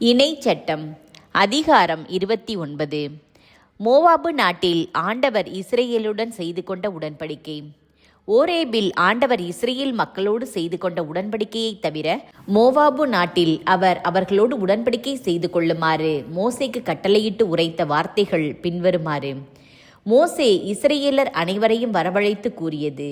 இணைச்சட்டம் அதிகாரம் 29. மோவாபு நாட்டில் ஆண்டவர் இஸ்ரேலுடன் செய்து கொண்ட உடன்படிக்கை. ஓரேபில் ஆண்டவர் இஸ்ரேல் மக்களோடு செய்து கொண்ட உடன்படிக்கையை தவிர மோவாபு நாட்டில் அவர் அவர்களோடு உடன்படிக்கை செய்து கொள்ளுமாறு மோசேக்கு கட்டளையிட்டு உரைத்த வார்த்தைகள் பின்வருமாறு. மோசே இஸ்ரேலர் அனைவரையும் வரவழைத்து கூறியது: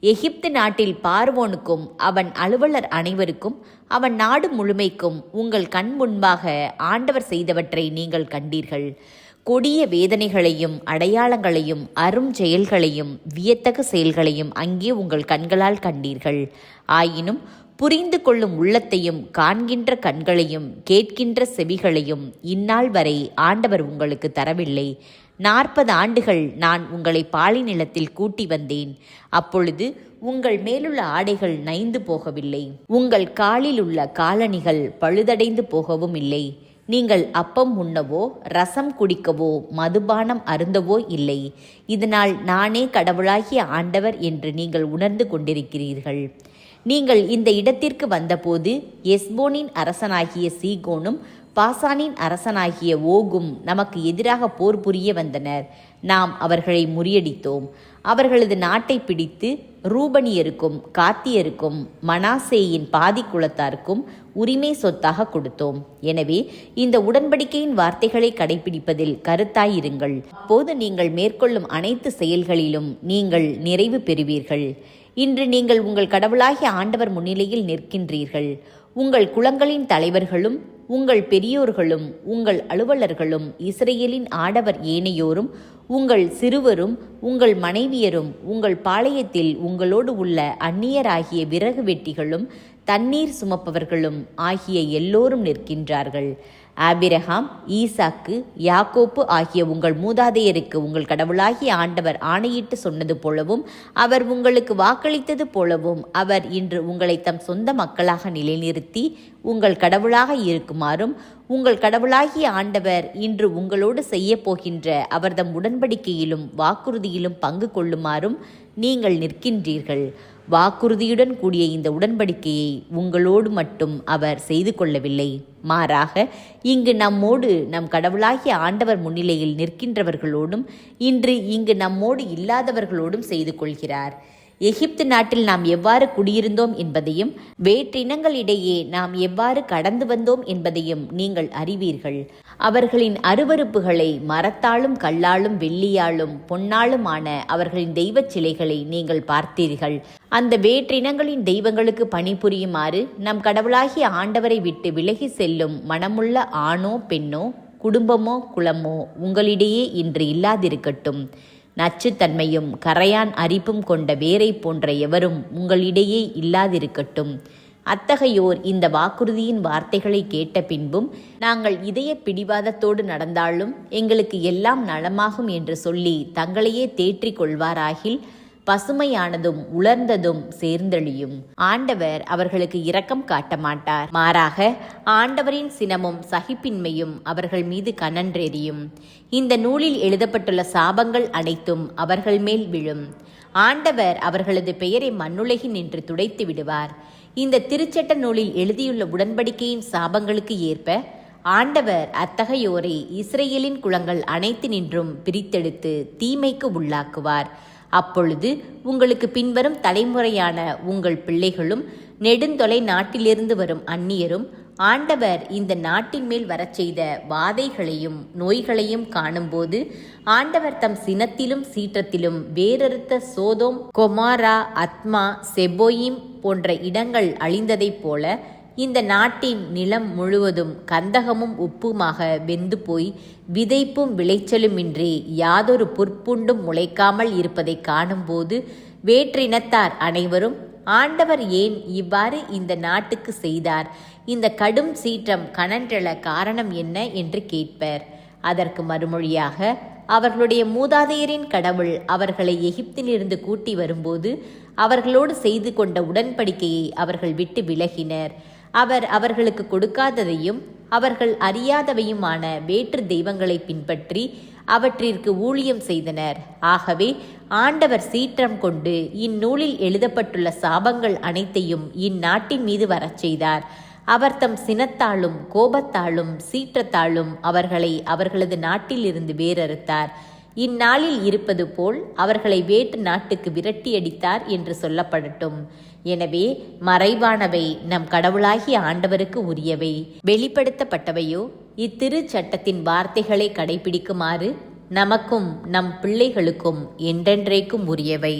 எகிப்து நாட்டில் பார்வோனுக்கும் அவன் அலுவலர் அனைவருக்கும் அவன் நாடு முழுமைக்கும் உங்கள் கண் முன்பாக ஆண்டவர் செய்தவற்றை நீங்கள் கண்டீர்கள். கொடிய வேதனைகளையும் அடையாளங்களையும் அரும் செயல்களையும் வியத்தகு செயல்களையும் அங்கே உங்கள் கண்களால் கண்டீர்கள். ஆயினும் புரிந்து கொள்ளும் உள்ளத்தையும் காண்கின்ற கண்களையும் கேட்கின்ற செவிகளையும் இந்நாள் வரை ஆண்டவர் உங்களுக்கு தரவில்லை. 40 ஆண்டுகள் நான் உங்களை பாலை நிலத்தில் கூட்டி வந்தேன். அப்பொழுது உங்கள் மேலுள்ள ஆடைகள் நைந்து போகவில்லை, உங்கள் காலில் உள்ள காலணிகள் பழுதடைந்து போகவும் இல்லை. நீங்கள் அப்பம் உண்ணவோ ரசம் குடிக்கவோ மதுபானம் அருந்தவோ இல்லை. இதனால் நானே கடவுளாகிய ஆண்டவர் என்று நீங்கள் உணர்ந்து கொண்டிருக்கிறீர்கள். நீங்கள் இந்த இடத்திற்கு வந்தபோது எஸ்போனின் அரசனாகிய சீகோனும் பாசானின் அரசனாகிய ஓகும் நமக்கு எதிராக போர் புரிய வந்தனர். நாம் அவர்களை முறியடித்தோம். அவர்களது நாட்டை பிடித்து ரூபனியருக்கும் காத்தியருக்கும் மனாசேயின் பாதி குலத்தாருக்கும் உரிமை சொத்தாக கொடுத்தோம். எனவே இந்த உடன்படிக்கையின் வார்த்தைகளை கடைபிடிப்பதில் கருத்தாயிருங்கள். அப்போது நீங்கள் மேற்கொள்ளும் அனைத்து செயல்களிலும் நீங்கள் நிறைவு பெறுவீர்கள். இன்று நீங்கள் உங்கள் கடவுளாகிய ஆண்டவர் முன்னிலையில் நிற்கின்றீர்கள். உங்கள் குலங்களின் தலைவர்களும் உங்கள் பெரியோர்களும் உங்கள் அலுவலர்களும் இஸ்ரேலின் ஆடவர் ஏனையோரும் உங்கள் சிறுவரும் உங்கள் மனைவியரும் உங்கள் பாளையத்தில் உங்களோடு உள்ள அந்நியராகிய விறகு வெட்டிகளும் தண்ணீர் சுமப்பவர்களும் ஆகிய எல்லோரும் நிற்கின்றார்கள். ஆபிரகாம், ஈசாக்கு, யாக்கோப்பு ஆகிய உங்கள் மூதாதையருக்கு உங்கள் கடவுளாகிய ஆண்டவர் ஆணையிட்டு சொன்னது போலவும் அவர் உங்களுக்கு வாக்களித்தது போலவும் அவர் இன்று உங்களை தம் சொந்த மக்களாக நிலைநிறுத்தி உங்கள் கடவுளாக இருக்குமாறும் உங்கள் கடவுளாகிய ஆண்டவர் இன்று உங்களோடு செய்ய போகின்ற அவர்தம் உடன்படிக்கையிலும் வாக்குறுதியிலும் பங்கு கொள்ளுமாறும் நீங்கள் நிற்கின்றீர்கள். வாக்குறுதியுடன் கூடிய இந்த உடன்படிக்கையை உங்களோடு மட்டும் அவர் செய்து கொள்ளவில்லை, மாறாக இங்கு நம்மோடு நம் கடவுளாகிய ஆண்டவர் முன்னிலையில் நிற்கின்றவர்களோடும் இன்று இங்கு நம்மோடு இல்லாதவர்களோடும் செய்து கொள்கிறார். எகிப்து நாட்டில் நாம் எவ்வாறு குடியிருந்தோம் என்பதையும் வேற்றினங்களிடையே நாம் எவ்வாறு கடந்து வந்தோம் என்பதையும் நீங்கள் அறிவீர்கள். அவர்களின் அருவருப்புகளை மரத்தாலும் கல்லாலும் வெள்ளியாலும் பொன்னாலுமான அவர்களின் தெய்வச் சிலைகளை நீங்கள் பார்த்தீர்கள். அந்த வேற்றினங்களின் தெய்வங்களுக்கு பணிபுரியுமாறு நம் கடவுளாகிய ஆண்டவரை விட்டு விலகி செல்லும் மனமுள்ள ஆணோ பெண்ணோ குடும்பமோ குலமோ உங்களிடையே இன்று இல்லாதிருக்கட்டும். நச்சுத்தன்மையும் கரையான் அரிப்பும் கொண்ட வேரை போன்ற எவரும் உங்களிடையே இல்லாதிருக்கட்டும். அத்தகையோர் இந்த வாக்குறுதியின் வார்த்தைகளை கேட்ட பின்பும் நாங்கள் இதய பிடிவாதத்தோடு நடந்தாலும் எங்களுக்கு எல்லாம் நலமாகும் என்று சொல்லி தங்களையே தேற்றிக் கொள்வாராகில் பசுமையானதும் உலர்ந்ததும் சேர்ந்தெழியும். ஆண்டவர் அவர்களுக்கு இரக்கம் காட்ட மாட்டார், மாறாக ஆண்டவரின் சினமும் சகிப்பின்மையும் அவர்கள் மீது கனன்றெறியும். இந்த நூலில் எழுதப்பட்டுள்ள சாபங்கள் அனைத்தும் அவர்கள் மேல் விழும். ஆண்டவர் அவர்களது பெயரை மண்ணுலகில் நின்று துடைத்து விடுவார். இந்த திருச்சட்ட நூலில் எழுதியுள்ள உடன்படிக்கையின் சாபங்களுக்கு ஏற்ப ஆண்டவர் அத்தகையோரை இஸ்ரேலின் குலங்கள் அனைத்து நின்றும் பிரித்தெடுத்து தீமைக்கு உள்ளாக்குவார். அப்பொழுது உங்களுக்கு பின்வரும் தலைமுறையான உங்கள் பிள்ளைகளும் நெடுந்தொலை நாட்டிலிருந்து வரும் அந்நியரும் ஆண்டவர் இந்த நாட்டின் மேல் வரச் செய்த வாதைகளையும் நோய்களையும் காணும்போது ஆண்டவர் தம் சினத்திலும் சீற்றத்திலும் வேறறுத்த சோதோம், கொமாரா, அத்மா, செபோயிம் போன்ற இடங்கள் அழிந்ததைப் போல இந்த நாட்டின் நிலம் முழுவதும் கந்தகமும் உப்புமாக வெந்து போய் விதைப்பும் விளைச்சலுமின்றி யாதொரு புற்புண்டும் முளைக்காமல் இருப்பதை காணும்போது வேற்றினத்தார் அனைவரும் ஆண்டவர் ஏன் இவ்வாறு இந்த நாட்டுக்கு செய்தார், இந்த கடும் சீற்றம் கனன்றெழ காரணம் என்ன என்று கேட்பர். அதற்கு மறுமொழியாக அவர்களுடைய மூதாதையரின் கடவுள் அவர்களை எகிப்திலிருந்து கூட்டி வரும்போது அவர்களோடு செய்து கொண்ட உடன்படிக்கையை அவர்கள் விட்டு விலகினர். அவர் அவர்களுக்கு கொடுக்காததையும் அவர்கள் அறியாதவையுமான வேற்று தெய்வங்களை பின்பற்றி அவற்றிற்கு ஊழியம் செய்தனர். ஆகவே ஆண்டவர் சீற்றம் கொண்டு இந்நூலில் எழுதப்பட்டுள்ள சாபங்கள் அனைத்தையும் இந்நாட்டின் மீது வரச் செய்தார். அவர் தம் சினத்தாலும் கோபத்தாலும் சீற்றத்தாலும் அவர்களை அவர்களது நாட்டிலிருந்து வேறறுத்தார். இந்நாளில் இருப்பது போல் அவர்களை வேற்று நாட்டுக்கு விரட்டியடித்தார் என்று சொல்லப்படட்டும். எனவே மறைவானவை நம் கடவுளாகிய ஆண்டவருக்கு உரியவை, வெளிப்படுத்தப்பட்டவையோ இத்திரு சட்டத்தின் வார்த்தைகளை கடைபிடிக்குமாறு நமக்கும் நம் பிள்ளைகளுக்கும் என்றென்றைக்கும் உரியவை.